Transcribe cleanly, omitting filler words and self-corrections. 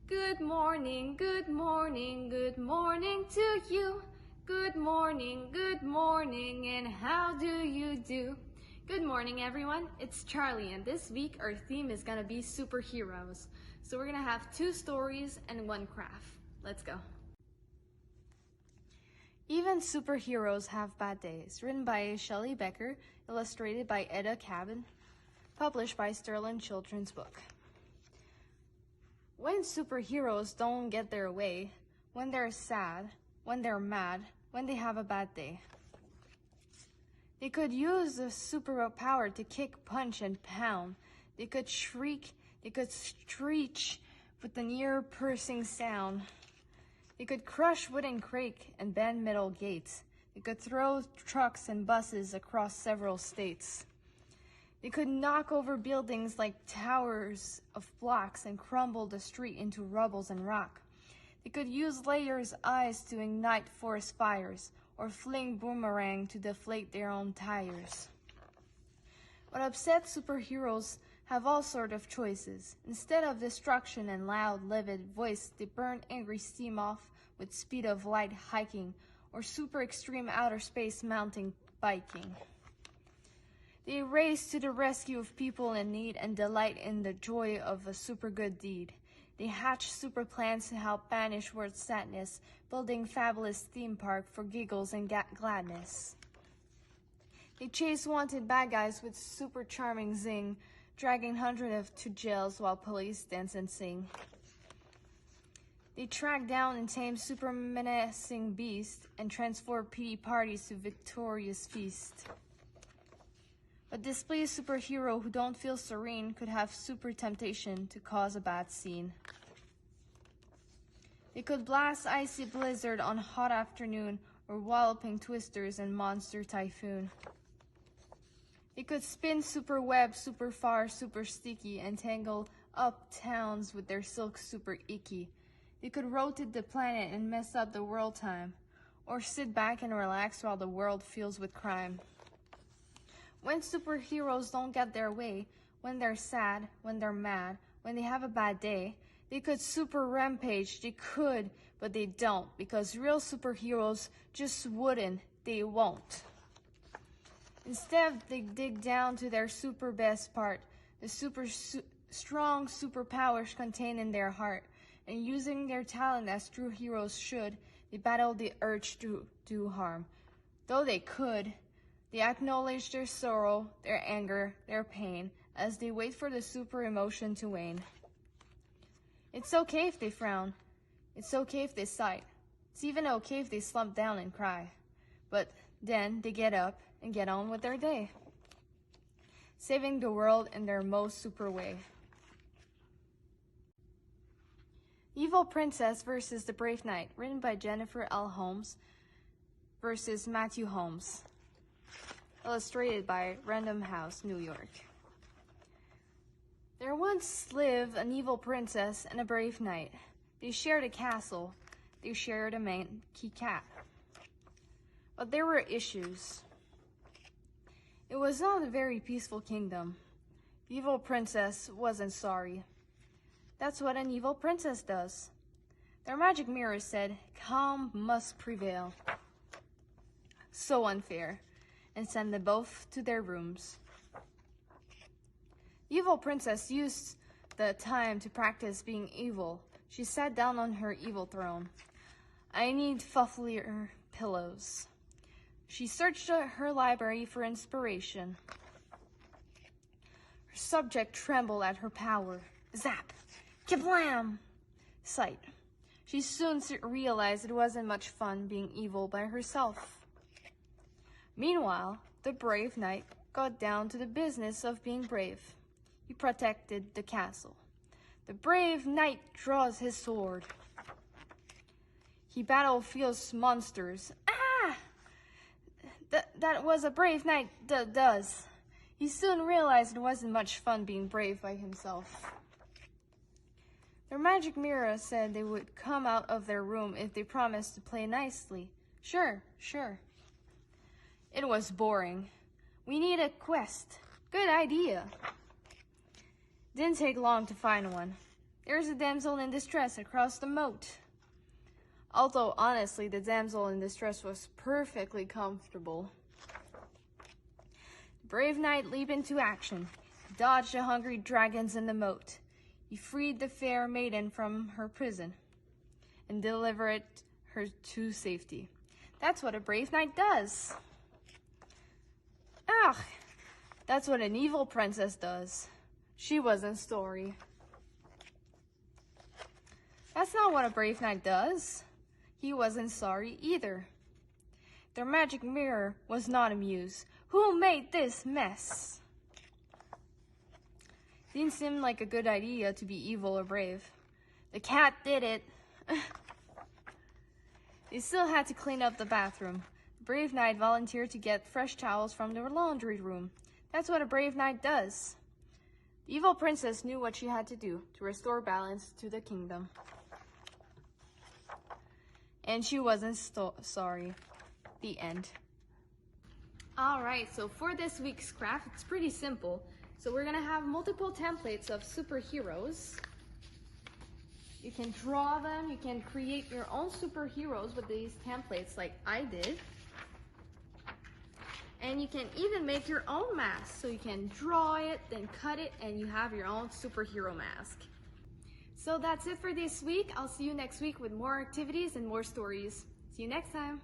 Good morning, good morning, good morning to you. Good morning, and how do you do? Good morning, everyone. It's Charlie, and this week our theme is gonna be superheroes. So we're gonna have 2 stories and 1 craft. Let's go. Even superheroes have bad days. Written by Shelly Becker, illustrated by Eda Kaban, published by Sterling Children's Book. When superheroes don't get their way, when they're sad, when they're mad, when they have a bad day. They could use the superpower to kick, punch, and pound. They could shriek, they could screech with an ear-piercing sound. They could crush wooden crate and bend metal gates. They could throw trucks and buses across several states. They could knock over buildings like towers of blocks and crumble the street into rubble and rock. They could use layers' eyes to ignite forest fires or fling boomerang to deflate their own tires. But upset superheroes have all sorts of choices. Instead of destruction and loud, livid voice, they burn angry steam off with speed of light hiking or super extreme outer space mountain biking. They race to the rescue of people in need and delight in the joy of a super good deed. They hatch super plans to help banish world sadness, building fabulous theme park for giggles and gladness. They chase wanted bad guys with super charming zing, dragging hundreds to jails while police dance and sing. They track down and tame super menacing beasts and transform pity parties to victorious feast. A displeased superhero who don't feel serene could have super temptation to cause a bad scene. They could blast icy blizzard on hot afternoon or walloping twisters and monster typhoon. They could spin super web, super far, super sticky, and tangle up towns with their silk super icky. They could rotate the planet and mess up the world time, or sit back and relax while the world fills with crime. When superheroes don't get their way, when they're sad, when they're mad, when they have a bad day, they could super rampage, they could, but they don't, because real superheroes just wouldn't, they won't. Instead, they dig down to their super best part, the strong superpowers contained in their heart, and using their talent as true heroes should, they battle the urge to do harm. Though they could, they acknowledge their sorrow, their anger, their pain, as they wait for the super emotion to wane. It's okay if they frown. It's okay if they sigh. It's even okay if they slump down and cry. But then they get up and get on with their day, saving the world in their most super way. Evil Princess versus the Brave Knight, written by Jennifer L. Holmes versus Matthew Holmes. Illustrated by Random House, New York. There once lived an evil princess and a brave knight. They shared a castle. They shared a manky cat. But there were issues. It was not a very peaceful kingdom. The evil princess wasn't sorry. That's what an evil princess does. Their magic mirror said, "Calm must prevail." So unfair. And send them both to their rooms. The evil princess used the time to practice being evil. She sat down on her evil throne. I need fluffier pillows. She searched her library for inspiration. Her subject trembled at her power. Zap! Kablam! Sight. She soon realized it wasn't much fun being evil by herself. Meanwhile, the brave knight got down to the business of being brave. He protected the castle. The brave knight draws his sword. He battlefields monsters. Ah! That was a brave knight does. He soon realized it wasn't much fun being brave by himself. Their magic mirror said they would come out of their room if they promised to play nicely. Sure. It was boring. We need a quest. Good idea. Didn't take long to find one. There's a damsel in distress across the moat. Although, honestly, the damsel in distress was perfectly comfortable. The brave knight leaped into action. He dodged the hungry dragons in the moat. He freed the fair maiden from her prison and delivered her to safety. That's what a brave knight does. Ugh, that's what an evil princess does. She wasn't sorry. That's not what a brave knight does. He wasn't sorry either. Their magic mirror was not amused. Who made this mess? Didn't seem like a good idea to be evil or brave. The cat did it. They still had to clean up the bathroom. The brave knight volunteered to get fresh towels from their laundry room. That's what a brave knight does. The evil princess knew what she had to do to restore balance to the kingdom. And she wasn't sorry. The end. Alright, so for this week's craft, it's pretty simple. So we're gonna have multiple templates of superheroes. You can draw them, you can create your own superheroes with these templates like I did. And you can even make your own mask. So you can draw it, then cut it, and you have your own superhero mask. So that's it for this week. I'll see you next week with more activities and more stories. See you next time.